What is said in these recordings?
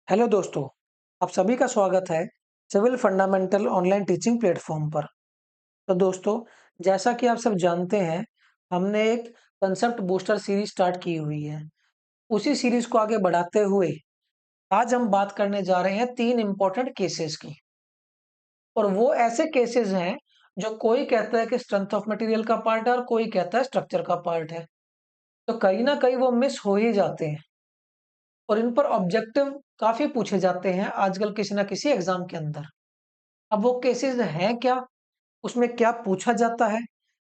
Hello दोस्तों, आप सभी का स्वागत है civil fundamental online teaching platform पर। तो दोस्तों, जैसा कि आप सब जानते हैं, हमने एक कंसेप्ट बूस्टर सीरीज स्टार्ट की हुई है। उसी सीरीज को आगे बढ़ाते हुए आज हम बात करने जा रहे हैं 3 इम्पोर्टेंट केसेस की। और वो ऐसे केसेस हैं जो कोई कहता है कि स्ट्रेंथ ऑफ मटेरियल का पार्ट है और कोई कहता है स्ट्रक्चर का पार्ट है। तो कहीं ना कहीं वो मिस हो ही जाते हैं और इन पर ऑब्जेक्टिव काफी पूछे जाते हैं आजकल किसी ना किसी एग्जाम के अंदर। अब वो केसेस हैं क्या? उसमें क्या पूछा जाता है?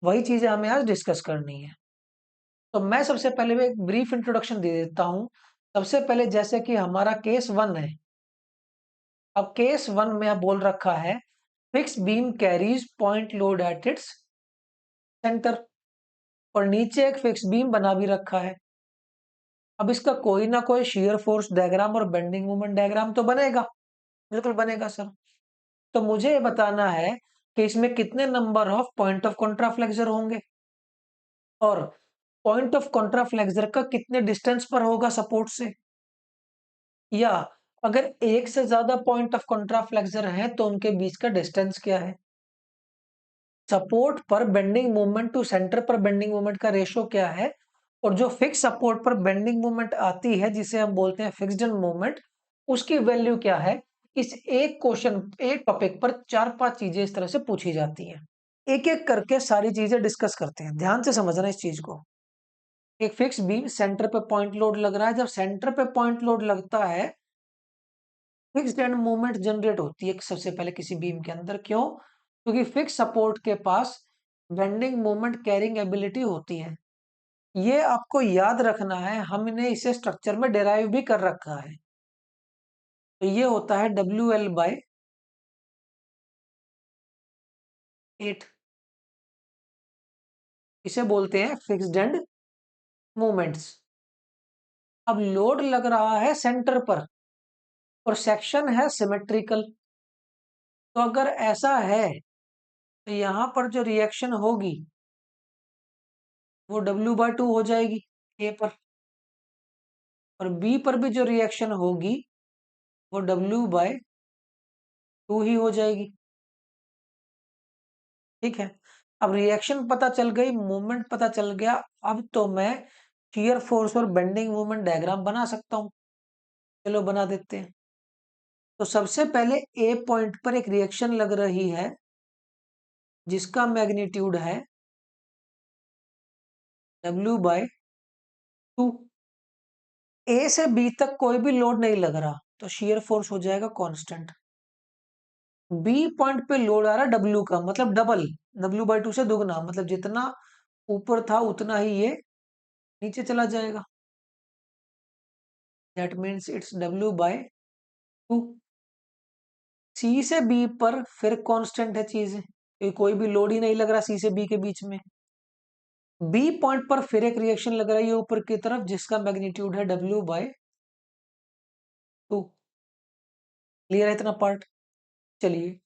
वही चीज़ें हमें आज डिस्कस करनी है। तो मैं सबसे पहले में एक ब्रीफ इंट्रोडक्शन दे देता हूँ। सबसे पहले जैसे कि हमारा केस 1 है। अब केस 1 में बोल रखा है fix beam carries point load at its centre और नीचे एक फिक्स बीम बना भी रखा है। अब इसका कोई ना कोई शियर फोर्स डायग्राम और बेंडिंग मोमेंट डायग्राम तो बनेगा। बिल्कुल बनेगा सर। तो मुझे ये बताना है कि इसमें कितने नंबर ऑफ पॉइंट ऑफ कॉन्ट्राफ्लेक्सर होंगे और पॉइंट ऑफ कॉन्ट्राफ्लेक्सर का कितने डिस्टेंस पर होगा सपोर्ट से, या अगर एक से ज्यादा पॉइंट ऑफ कॉन्ट्राफ्लेक्सर है तो उनके बीच का डिस्टेंस क्या है। सपोर्ट पर बेंडिंग मोमेंट टू सेंटर पर बेंडिंग मोमेंट का रेशो क्या है, और जो फिक्स सपोर्ट पर बेंडिंग मोमेंट आती है जिसे हम बोलते हैं फिक्स्ड मोमेंट, उसकी वैल्यू क्या है। इस एक क्वेश्चन एक टॉपिक पर 4-5 चीजें इस तरह से पूछी जाती हैं। एक एक करके सारी चीजें डिस्कस करते हैं, ध्यान से समझना इस चीज को। एक फिक्स बीम सेंटर पे पॉइंट लोड लग रहा है। जब सेंटर पे पॉइंट लोड लगता है, फिक्स्ड एंड मूवमेंट जनरेट होती है सबसे पहले किसी बीम के अंदर। क्यों? क्योंकि फिक्स सपोर्ट के पास बेंडिंग मोमेंट कैरिंग एबिलिटी होती है। ये आपको याद रखना है, हमने इसे स्ट्रक्चर में डेराइव भी कर रखा है। तो ये होता है WL/8। इसे बोलते हैं फिक्स्ड एंड मूवमेंट्स। अब लोड लग रहा है सेंटर पर और सेक्शन है सिमेट्रिकल। तो अगर ऐसा है तो यहां पर जो रिएक्शन होगी वो W/2 हो जाएगी ए पर, और बी पर भी जो रिएक्शन होगी वो W/2 ही हो जाएगी। ठीक है। अब रिएक्शन पता चल गई, मूवमेंट पता चल गया। अब तो मैं शियर फोर्स और बेंडिंग मूवमेंट डायग्राम बना सकता हूं। चलो बना देते हैं। तो सबसे पहले ए पॉइंट पर एक रिएक्शन लग रही है जिसका मैग्नीट्यूड है W/2। ए से बी तक कोई भी लोड नहीं लग रहा तो शियर फोर्स हो जाएगा कांस्टेंट। बी पॉइंट पे लोड आ रहा है डब्ल्यू का, मतलब डबल, W/2 से दुगना, मतलब जितना ऊपर था उतना ही ये नीचे चला जाएगा। That means it's W/2। सी से बी पर फिर कांस्टेंट है चीज, कोई भी लोड ही नहीं लग रहा सी से बी के बीच में। बी पॉइंट पर फिर एक रिएक्शन लग रही है ऊपर की तरफ जिसका मैग्नीट्यूड है W/2। क्लियर है इतना पार्ट? चलिए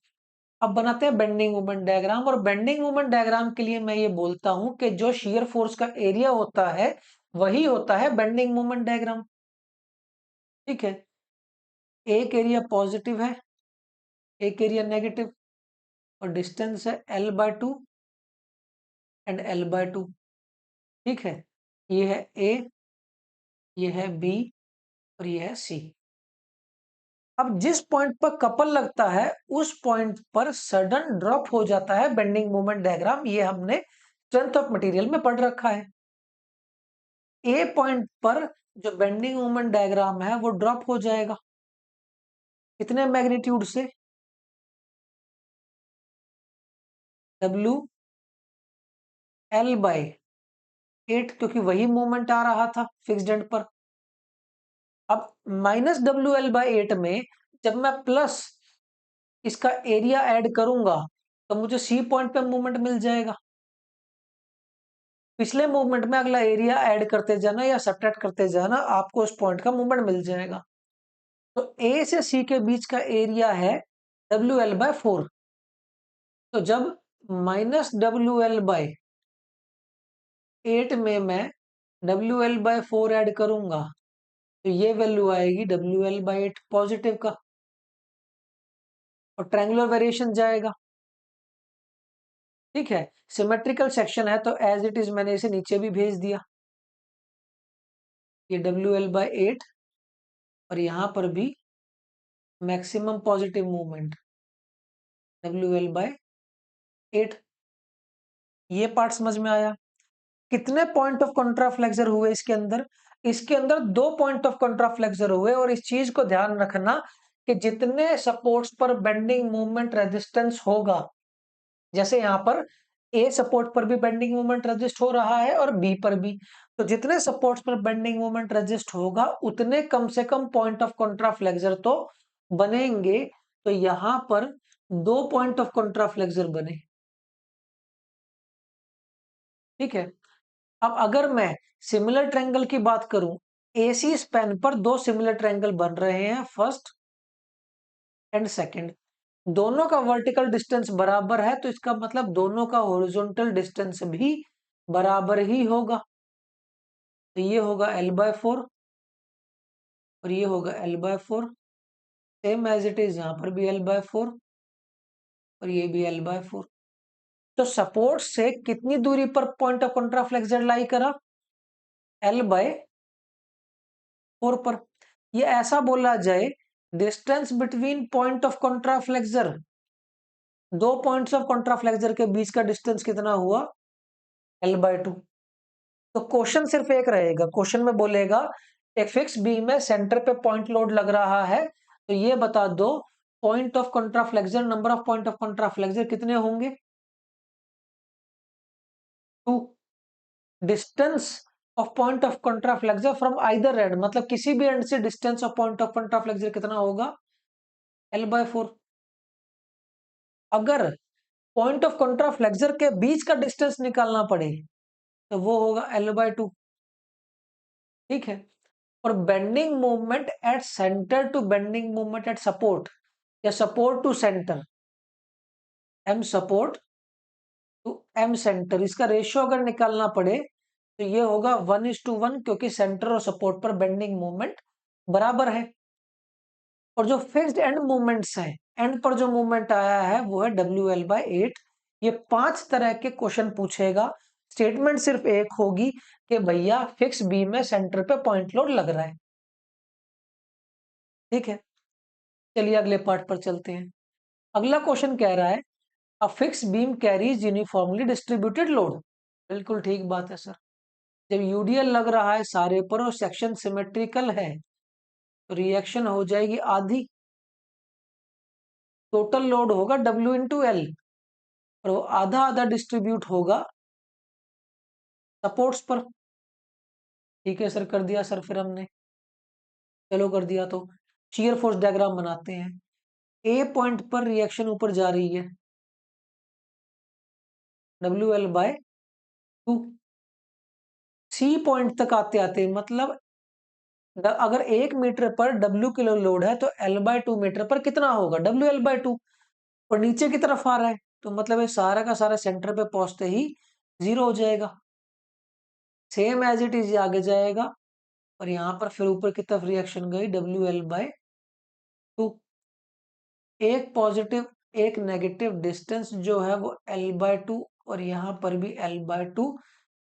अब बनाते हैं बेंडिंग मोमेंट डायग्राम। और बेंडिंग मोमेंट डायग्राम के लिए मैं ये बोलता हूं कि जो शियर फोर्स का एरिया होता है वही होता है बेंडिंग मोमेंट डायग्राम। ठीक है। एक एरिया पॉजिटिव है, एक एरिया नेगेटिव, और डिस्टेंस है L/2 एंड L/2। ठीक है। ये है ए, ये है बी, और ये है सी। अब जिस पॉइंट पर कपल लगता है उस पॉइंट पर सडन ड्रॉप हो जाता है बेंडिंग मोमेंट डायग्राम। ये हमने स्ट्रेंथ ऑफ मटेरियल में पढ़ रखा है। ए पॉइंट पर जो बेंडिंग मोमेंट डायग्राम है वो ड्रॉप हो जाएगा। कितने मैग्नीट्यूड से? WL/8, क्योंकि वही मोमेंट आ रहा था फिक्स्ड एंड पर। अब -WL/8 में जब मैं प्लस इसका एरिया ऐड करूंगा तो मुझे सी पॉइंट पे मूवमेंट मिल जाएगा। पिछले मूवमेंट में अगला एरिया ऐड करते जाना या सब्ट्रैक्ट करते जाना, आपको उस पॉइंट का मूवमेंट मिल जाएगा। तो ए से सी के बीच का एरिया है WL/4। तो जब -WL/8 में मैं WL/4 ऐड करूंगा तो ये वैल्यू आएगी WL/8 पॉजिटिव का, और ट्रायंगुलर वेरिएशन जाएगा। ठीक है, सिमेट्रिकल सेक्शन है तो एज इट इज मैंने इसे नीचे भी भेज दिया, ये WL/8, और यहां पर भी मैक्सिमम पॉजिटिव मूवमेंट WL/8। ये पार्ट समझ में आया। कितने पॉइंट ऑफ कॉन्ट्राफ्लेक्सर हुए इसके अंदर? इसके अंदर 2 पॉइंट ऑफ कॉन्ट्राफ्लेक्सर हुए, और इस चीज को ध्यान रखना कि जितने सपोर्ट्स पर बेंडिंग मूवमेंट रेजिस्टेंस होगा, जैसे यहां पर ए सपोर्ट पर भी बेंडिंग मूवमेंट रेजिस्ट हो रहा है और बी पर भी, तो जितने सपोर्ट्स पर बेंडिंग मूवमेंट रेजिस्ट होगा उतने कम से कम पॉइंट ऑफ कॉन्ट्राफ्लेक्सर तो बनेंगे। तो यहां पर 2 पॉइंट ऑफ कॉन्ट्राफ्लेक्सर बने। ठीक है, अब अगर मैं सिमिलर ट्रायंगल की बात करूं, एसी स्पैन पर 2 सिमिलर ट्रायंगल बन रहे हैं, फर्स्ट एंड सेकंड, दोनों का वर्टिकल डिस्टेंस बराबर है, तो इसका मतलब दोनों का हॉरिजॉन्टल डिस्टेंस भी बराबर ही होगा। तो ये होगा L/4 और ये होगा L/4, same as it is, यहां पर भी L/4 और ये भी L/4। तो सपोर्ट से कितनी दूरी पर पॉइंट ऑफ कॉन्ट्राफ्लेक्सर लाई करा? L/4 पर। ये ऐसा बोला जाए, distance between point of contraflexure, 2 points of contraflexure के बीच का डिस्टेंस कितना हुआ? L/2। तो क्वेश्चन सिर्फ एक रहेगा, क्वेश्चन में बोलेगा एक फिक्स बीम में सेंटर पे पॉइंट लोड लग रहा है, तो ये बता दो point of contraflexure, number of point of contraflexure कितने होंगे? 2। Distance of point of contraflexure from either end, मतलब किसी भी एंड से distance of point of contraflexure कितना होगा? L/4। अगर पॉइंट ऑफ कॉन्ट्राफ्लेक्सर के बीच का डिस्टेंस निकालना पड़े तो वो होगा L/2। ठीक है, और bending movement at centre to bending movement at support, या support to centre, M support to M centre, इसका रेशियो अगर निकालना पड़े तो ये होगा 1:1, क्योंकि सेंटर और सपोर्ट पर बेंडिंग मूवमेंट बराबर है। और जो फिक्स्ड एंड मूवमेंट्स हैं, एंड पर जो मूवमेंट आया है वो है WL/8। ये 5 तरह के क्वेश्चन पूछेगा, स्टेटमेंट सिर्फ एक होगी कि भैया फिक्स बीम में सेंटर पे पॉइंट लोड लग रहा है। ठीक है, चलिए अगले पार्ट पर चलते हैं। अगला क्वेश्चन कह रहा है a fix beam carries uniformly distributed load. बिल्कुल ठीक बात है सर। जब यूडीएल लग रहा है सारे पर और सेक्शन सिमेट्रिकल है, तो रिएक्शन हो जाएगी आधी, टोटल लोड होगा W/L, और वो आधा आधा डिस्ट्रीब्यूट होगा सपोर्ट्स पर। ठीक है सर, कर दिया सर फिर हमने, चलो कर दिया तो शियर फोर्स डायग्राम बनाते हैं। ए पॉइंट पर रिएक्शन ऊपर जा रही है WL/2। सी पॉइंट तक आते आते, मतलब अगर 1 मीटर पर W किलो लोड है तो L/2 मीटर पर कितना होगा? WL/2। और नीचे की तरफ आ रहा है तो मतलब ये सारा का सारा सेंटर पे पहुंचते ही 0 हो जाएगा, सेम एज इट इज आगे जाएगा, और यहां पर फिर ऊपर की तरफ रिएक्शन गई WL/2। एक पॉजिटिव एक नेगेटिव डिस्टेंस जो है वो L/2, और यहां पर भी L/2।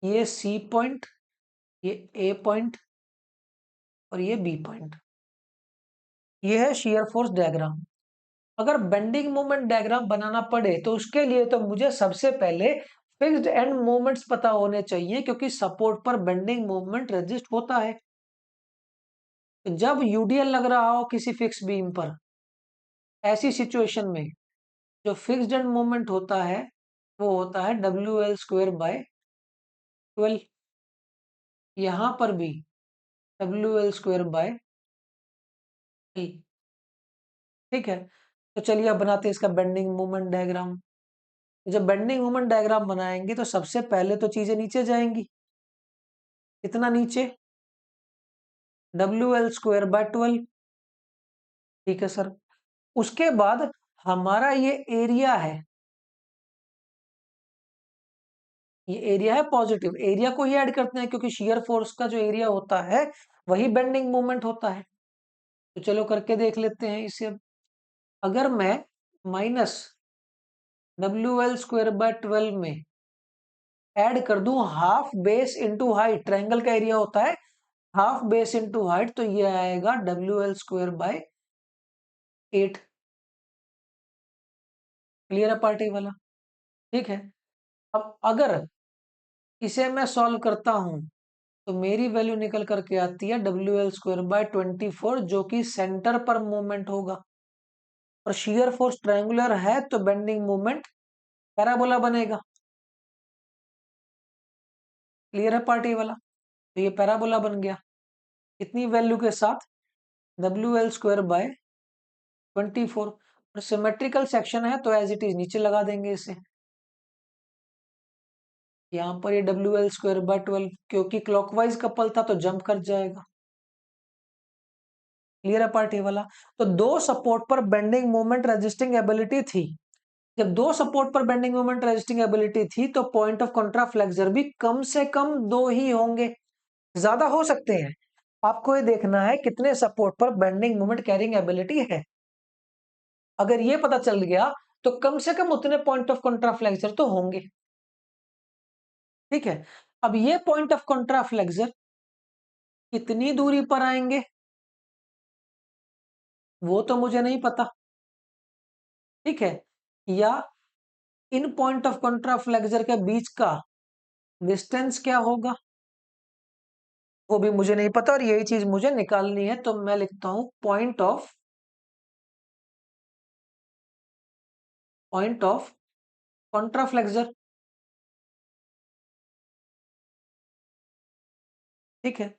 ये सी पॉइंट, ये ए पॉइंट और ये बी पॉइंट। ये है शियर फोर्स डायग्राम। अगर बेंडिंग मोमेंट डायग्राम बनाना पड़े तो उसके लिए तो मुझे सबसे पहले फिक्स्ड एंड मोमेंट्स पता होने चाहिए, क्योंकि सपोर्ट पर बेंडिंग मोमेंट रेजिस्ट होता है। तो जब यूडीएल लग रहा हो किसी फिक्स बीम पर, ऐसी सिचुएशन में जो फिक्स्ड एंड मोमेंट होता है वो होता है WL² / 12। यहां पर भी WL² / 12। ठीक है, तो चलिए अब बनाते हैं इसका बेंडिंग मोमेंट डायग्राम। जब बेंडिंग मोमेंट डायग्राम बनाएंगे तो सबसे पहले तो चीजें नीचे जाएंगी। कितना नीचे? WL² / 12। ठीक है सर। उसके बाद हमारा ये एरिया है, ये एरिया है पॉजिटिव, एरिया को ही ऐड करते हैं क्योंकि शियर फोर्स का जो एरिया होता है वही बेंडिंग मोमेंट होता है। तो चलो करके देख लेते हैं इसे। अब अगर मैं माइनस WL²/12 में ऐड कर दूं half base into height, triangle का एरिया होता है हाफ बेस इंटू हाइट, तो ये आएगा WL²/8। क्लियर है पार्टी वाला? ठीक है। अब अगर इसे मैं सॉल्व करता हूं तो मेरी वैल्यू निकल करके आती है WL²/24, जो कि सेंटर पर मूवमेंट होगा। और शियर फोर्स ट्रायंगुलर है तो बेंडिंग मूवमेंट पैराबोला बनेगा। क्लियर है पार्टी वाला? तो ये पैराबोला बन गया इतनी वैल्यू के साथ WL²/24। और सिमेट्रिकल सेक्शन है तो एज इट इज नीचे लगा देंगे इसे। यहाँ पर ये WL²/12 क्योंकि क्लॉकवाइज कपल था तो जंप कर जाएगा। क्लियर है पार्टी वाला? तो दो सपोर्ट पर बेंडिंग मोमेंट रेजिस्टिंग एबिलिटी थी। जब दो सपोर्ट पर बेंडिंग मोमेंट रेजिस्टिंग एबिलिटी थी तो पॉइंट ऑफ कॉन्ट्राफ्लेक्सर भी कम से कम दो ही होंगे, ज्यादा हो सकते हैं। आपको ये देखना है कितने सपोर्ट पर बेंडिंग मोमेंट कैरिंग एबिलिटी है। अगर ये पता चल गया तो कम से कम उतने पॉइंट ऑफ कॉन्ट्राफ्लेक्सर तो होंगे। ठीक है। अब ये पॉइंट ऑफ कॉन्ट्राफ्लेक्सर कितनी दूरी पर आएंगे वो तो मुझे नहीं पता। ठीक है। या इन पॉइंट ऑफ कॉन्ट्राफ्लेक्सर के बीच का डिस्टेंस क्या होगा वो भी मुझे नहीं पता, और यही चीज मुझे निकालनी है। तो मैं लिखता हूं पॉइंट ऑफ कॉन्ट्राफ्लेक्सर। ठीक है।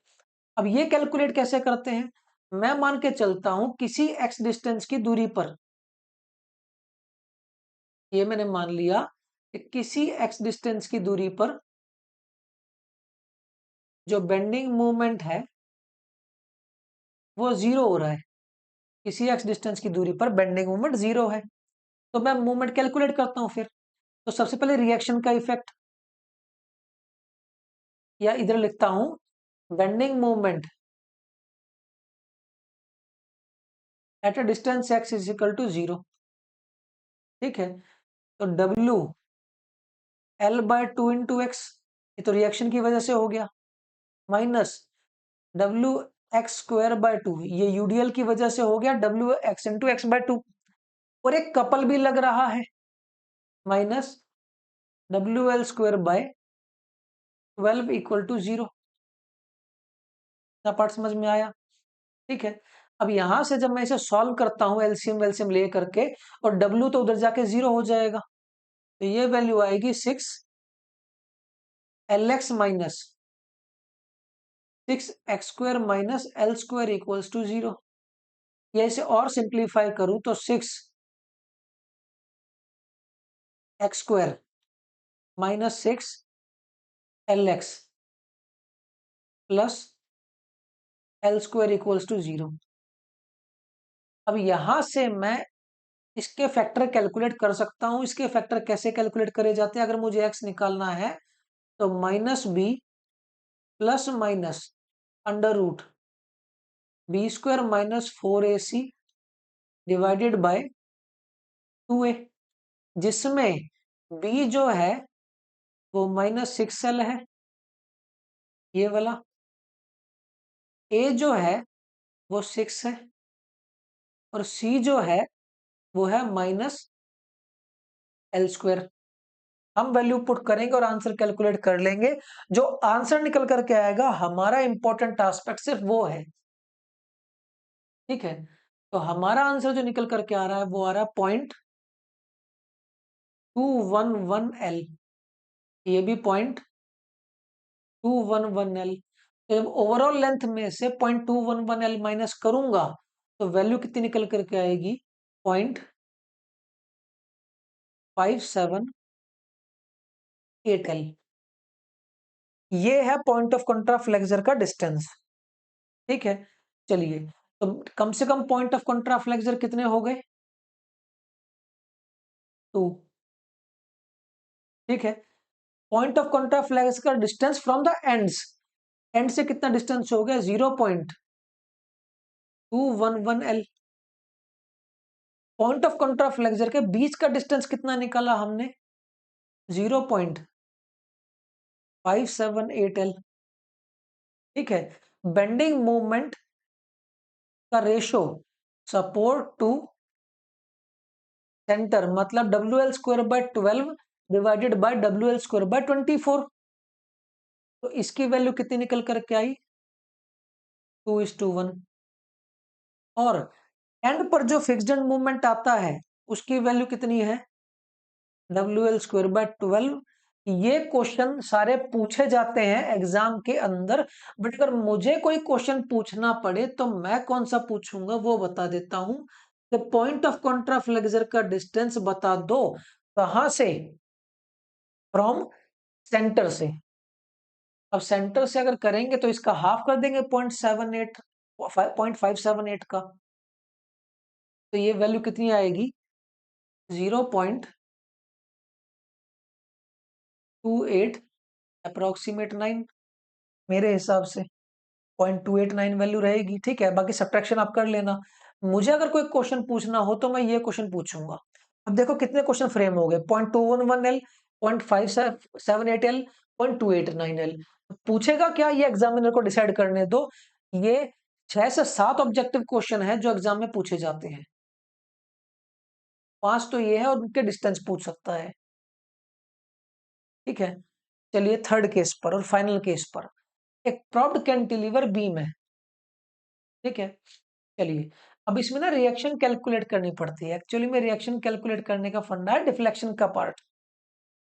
अब ये कैलकुलेट कैसे करते हैं? मैं मान के चलता हूं किसी एक्स डिस्टेंस की दूरी पर, ये मैंने मान लिया कि किसी एक्स डिस्टेंस की दूरी पर जो बेंडिंग मूवमेंट है वो जीरो हो रहा है। किसी एक्स डिस्टेंस की दूरी पर बेंडिंग मूवमेंट जीरो है। तो मैं मूवमेंट कैलकुलेट करता हूं फिर। तो सबसे पहले रिएक्शन का इफेक्ट, या इधर लिखता हूं bending movement at a distance x is equal to 0। ठीक है। तो WL/2 × x, ये तो रिएक्शन की वजह से हो गया, माइनस WX²/2, ये यूडीएल की वजह से हो गया WX × x/2। और एक कपल भी लग रहा है, minus WL²/12 equal to 0। Part समझ में आया? ठीक है। अब यहां से जब मैं इसे सॉल्व करता हूं एलसीएम वेलसीएम ले करके, और W तो उधर जाके 0 हो जाएगा, तो ये वैल्यू आएगी 6LX minus 6x² - L² equals to 0। या इसे और सिंप्लीफाई करूं तो 6x² - 6LX plus L² equals to 0। अब यहां से मैं इसके फैक्टर कैलकुलेट कर सकता हूं। इसके फैक्टर कैसे कैलकुलेट करे जाते हैं? अगर मुझे x निकालना है तो -b plus minus √b² - 4ac divided by 2a, जिसमें b जो है वो -6l है, ये वाला। a जो है वो 6 है, और c जो है वो है -L²। हम वैल्यू पुट करेंगे और आंसर कैलकुलेट कर लेंगे। जो आंसर निकल करके आएगा, हमारा इंपॉर्टेंट एस्पेक्ट सिर्फ वो है। ठीक है। तो हमारा आंसर जो निकल करके आ रहा है वो आ रहा है 0.211L। ये भी 0.211L। तो जब ओवरऑल लेंथ में से 0.211L माइनस करूंगा तो वैल्यू कितनी निकल करके आएगी? 0.578L। ये है पॉइंट ऑफ कॉन्ट्राफ्लेक्सर का डिस्टेंस। ठीक है। चलिए, तो कम से कम पॉइंट ऑफ कॉन्ट्राफ्लेक्सर कितने हो गए? 2। ठीक है। पॉइंट ऑफ कॉन्ट्राफ्लेक्स का distance from the ends, and से कितना डिस्टेंस हो गया? 0.211L। Point of Contra flexor के बीच का डिस्टेंस कितना निकाला हमने? 0.578L। ठीक है। बेंडिंग मूवमेंट का रेशो सपोर्ट टू सेंटर मतलब WL²/12 डिवाइडेड बाय WL²/24। तो इसकी वैल्यू कितनी निकल करके आई? 2:1। और एंड पर जो फिक्स्ड एंड मूवमेंट आता है उसकी वैल्यू कितनी है? WL²/12। ये क्वेश्चन सारे पूछे जाते हैं एग्जाम के अंदर, बट अगर मुझे कोई क्वेश्चन पूछना पड़े तो मैं कौन सा पूछूंगा वो बता देता हूं कि पॉइंट ऑफ कॉन्ट्रा फ्लेक्सर का डिस्टेंस बता दो। कहां से? फ्रॉम सेंटर से। अब सेंटर से अगर करेंगे तो इसका हाफ कर देंगे 0.578 का। तो ये वैल्यू कितनी आएगी? 0.28 अप्रोक्सीमेट 9 मेरे हिसाब से। 0.289 वैल्यू रहेगी। ठीक है, बाकी सब्ट्रैक्शन आप कर लेना। मुझे अगर कोई क्वेश्चन पूछना हो तो मैं ये क्वेश्चन पूछूंगा। अब देखो कितने क्वेश्चन फ्रेम हो गए? 0.211L, 0.578L, 0.289L। पूछेगा क्या ये एग्जामिनर को डिसाइड करने दो। ये 6 से 7 ऑब्जेक्टिव क्वेश्चन है जो एग्जाम में पूछे जाते हैं। 5 तो ये है और उनके डिस्टेंस पूछ सकता है। ठीक है, चलिए थर्ड केस पर और फाइनल केस पर। एक प्रॉप्ड कैंटिलीवर बीम है। ठीक है, चलिए अब इसमें ना रिएक्शन कैलकुलेट करनी पड़ती है। एक्चुअली में रिएक्शन कैलकुलेट करने का फंडा है डिफ्लेक्शन का पार्ट।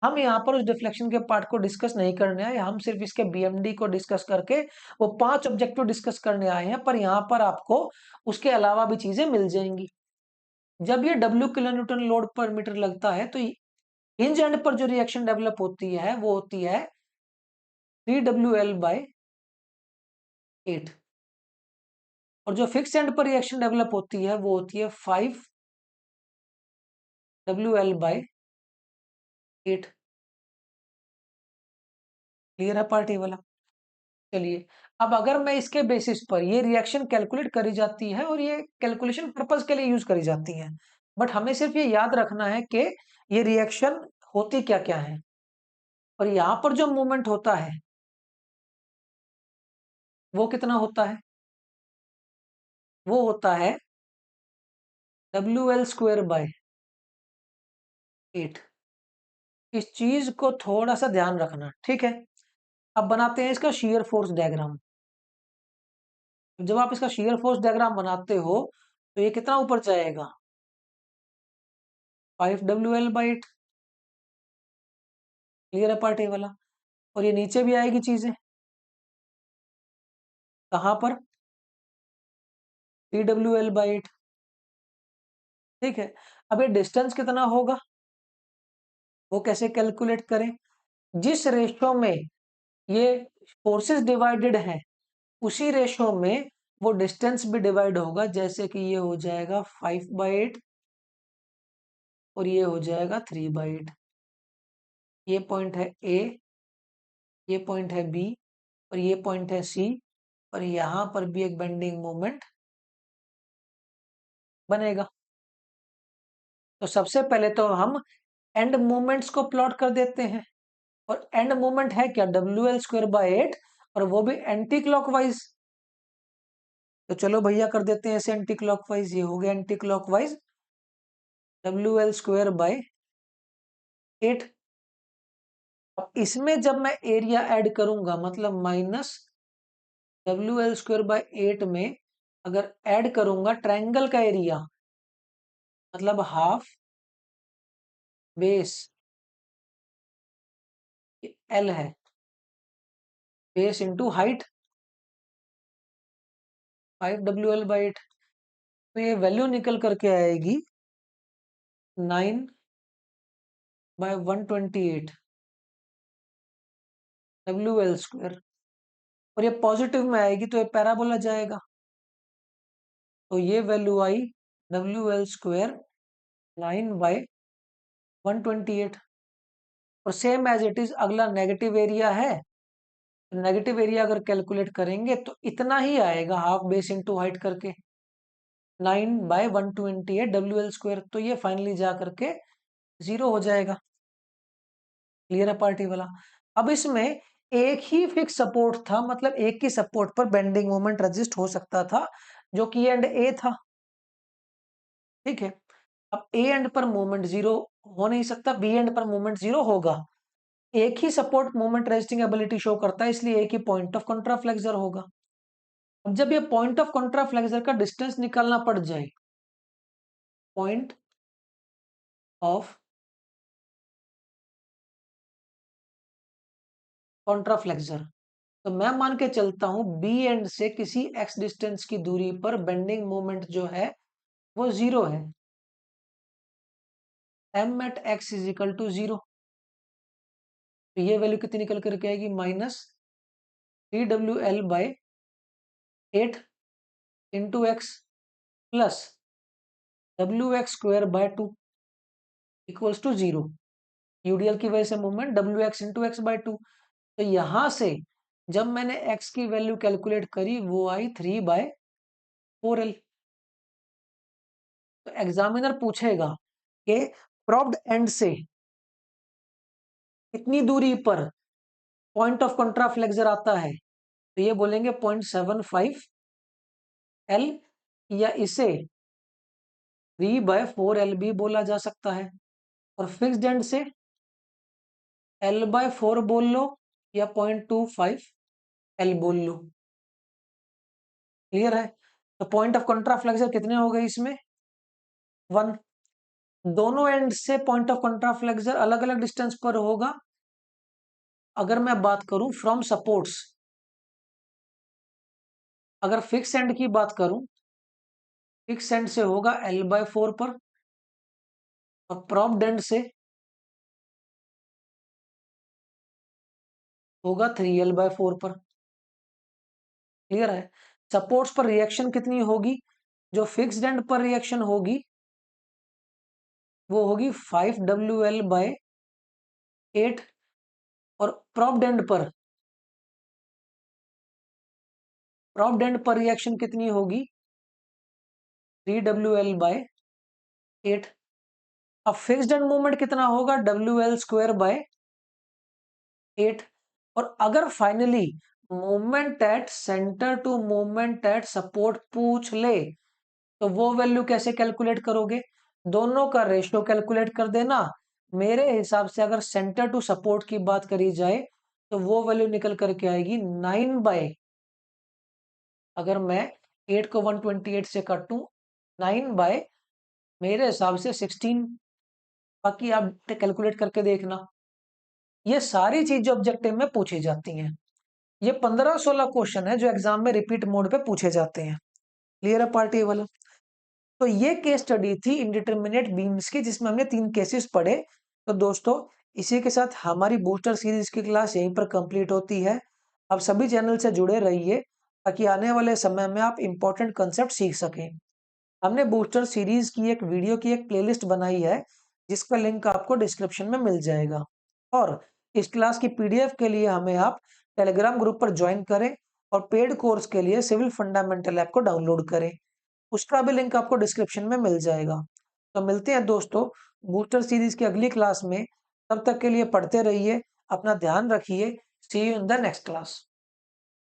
हम यहाँ पर उस डिफ्लेक्शन के पार्ट को डिस्कस नहीं करने आए, हम सिर्फ इसके बीएमडी को डिस्कस करके वो 5 ऑब्जेक्टिव डिस्कस करने आए हैं। पर यहाँ पर आपको उसके अलावा भी चीजें मिल जाएंगी। जब ये W किलो न्यूटन लोड पर मीटर लगता है तो हिंज एंड पर जो रिएक्शन डेवलप होती है वो होती है 3WL/8। और जो फिक्स एंड पर रिएक्शन डेवलप होती है वो होती है 5WL/8। क्लियर है पार्टी वाला? चलिए, अब अगर मैं इसके बेसिस पर ये रिएक्शन कैलकुलेट करी जाती है और ये कैलकुलेशन पर्पस के लिए यूज करी जाती है, बट हमें सिर्फ ये याद रखना है कि ये रिएक्शन होती क्या क्या है। और यहां पर जो मूवमेंट होता है वो कितना होता है? वो होता है WL²/8। इस चीज को थोड़ा सा ध्यान रखना। ठीक है, अब बनाते हैं इसका शियर फोर्स डायग्राम। जब आप इसका शियर फोर्स डायग्राम बनाते हो तो ये कितना ऊपर जाएगा? 5WL/8। क्लियर है पार्टी वाला? और ये नीचे भी आएगी चीजें। कहां पर? 3WL/8। ठीक है, अब ये डिस्टेंस कितना होगा वो कैसे कैलकुलेट करें? जिस रेशो में ये फोर्सेस डिवाइडेड हैं उसी रेशो में वो डिस्टेंस भी डिवाइड होगा। जैसे कि ये हो जाएगा 5/8 और ये हो जाएगा 3/8। ये पॉइंट है ए, ये पॉइंट है बी और ये पॉइंट है सी। और यहां पर भी एक बेंडिंग मोमेंट बनेगा। तो सबसे पहले तो हम एंड मोमेंट्स को प्लॉट कर देते हैं। और एंड मोमेंट है क्या? WL²/8 और वो भी एंटी क्लॉकवाइज। तो चलो भैया कर देते हैं ऐसे एंटी क्लॉकवाइज। ये हो गया एंटी क्लॉकवाइज WL²/8। अब इसमें जब मैं एरिया ऐड करूंगा मतलब माइनस WL²/8 में अगर ऐड करूंगा ट्रायंगल का एरिया मतलब हाफ बेस L है, बेस इंटू हाइट 5WL/8। तो ये वैल्यू निकल करके आएगी 9/128 WL²। और ये पॉजिटिव में आएगी तो ये पैराबोला जाएगा। तो ये वैल्यू आई WL² 9/128। और सेम एज इट इज अगला नेगेटिव एरिया है नेगेटिव एरिया अगर कैलकुलेट करेंगे तो इतना ही आएगा, हाफ बेस इंटू हाइट करके 9/128 WL²। तो ये फाइनली जा करके 0 हो जाएगा। क्लियर है पार्टी वाला? अब इसमें एक ही फिक्स सपोर्ट था, मतलब एक ही सपोर्ट पर बेंडिंग मोमेंट रजिस्ट हो सकता था, जो कि एंड ए था। ठीक है, अब ए एंड पर मोमेंट 0 हो नहीं सकता, बी एंड पर मोमेंट 0 होगा। एक ही support moment resisting ability show करता है, इसलिए एक ही पॉइंट ऑफ कॉन्ट्राफ्लेक्सर होगा। अब जब ये पॉइंट ऑफ कॉन्ट्राफ्लेक्सर का डिस्टेंस निकालना पड़ जाए, पॉइंट ऑफ कॉन्ट्राफ्लेक्सर, तो मैं मान के चलता हूं बी एंड से किसी एक्स डिस्टेंस की दूरी पर बेंडिंग मोमेंट जो है वो 0 है। M at x is equal to 0। तो ये वैल्यू कितनी निकल करके आएगी? -3WL/8 into x plus WX² 2 equals to 0। UDL की वजह से मूवमेंट WX इंटू x/2। तो यहां से जब मैंने x की वैल्यू कैलकुलेट करी वो आई 3/4L। तो एग्जामिनर पूछेगा कि प्रॉप्ड एंड से कितनी दूरी पर पॉइंट ऑफ कॉन्ट्राफ्लेक्सर आता है, तो ये बोलेंगे 0.75L, या इसे 3/4L भी बोला जा सकता है। और फिक्स्ड एंड से L/4 बोल लो या 0.25L बोल लो। क्लियर है? तो पॉइंट ऑफ कॉन्ट्राफ्लेक्सर कितने हो गए इसमें? 1। दोनों एंड से पॉइंट ऑफ कॉन्ट्राफ्लेक्सर अलग अलग डिस्टेंस पर होगा। अगर मैं बात करूं फ्रॉम सपोर्ट्स, अगर फिक्स एंड की बात करूं, फिक्स एंड से होगा L/4 पर, और प्रॉप्ड एंड से होगा 3L/4 पर। क्लियर है? सपोर्ट्स पर रिएक्शन कितनी होगी? जो फिक्स्ड एंड पर रिएक्शन होगी वो होगी 5WL/8, और प्रॉप्ड एंड पर रिएक्शन कितनी होगी? 3WL/8। अब फिक्स्ड एंड मूवमेंट कितना होगा? WL²/8। और अगर finally movement at centre to movement at support पूछ ले, तो वो वैल्यू कैसे कैलकुलेट करोगे? दोनों का रेशियो कैलकुलेट कर देना। मेरे हिसाब से अगर सेंटर टू सपोर्ट की बात करी जाए तो वो वैल्यू निकल करके आएगी 9 अगर मैं 8 को 128 से काटूं, 9 मेरे हिसाब से 16। बाकी आप कैलकुलेट करके देखना। ये सारी चीजें ऑब्जेक्टिव में पूछी जाती हैं। ये 15-16 क्वेश्चन है जो एग्जाम में रिपीट मोड पे पूछे जाते हैं। क्लियर है पार्टी वाला? तो ये केस स्टडी थी इंडिटरमिनेट बीम्स की, जिसमें हमने 3 केसेस पढ़े। तो दोस्तों, इसी के साथ हमारी बूस्टर सीरीज की क्लास यहीं पर कंप्लीट होती है। आप सभी चैनल से जुड़े रहिए ताकि आने वाले समय में आप इंपॉर्टेंट कंसेप्ट सीख सकें। हमने बूस्टर सीरीज की एक वीडियो की एक प्लेलिस्ट बनाई है, जिसका लिंक आपको डिस्क्रिप्शन में मिल जाएगा। और इस क्लास की पीडीएफ के लिए हमें आप टेलीग्राम ग्रुप पर ज्वाइन करें, और पेड कोर्स के लिए सिविल फंडामेंटल ऐप को डाउनलोड करें। उसका भी लिंक आपको डिस्क्रिप्शन में मिल जाएगा। तो मिलते हैं दोस्तों बूस्टर सीरीज की अगली क्लास में। तब तक के लिए पढ़ते रहिए, अपना ध्यान रखिए। See you in the next class.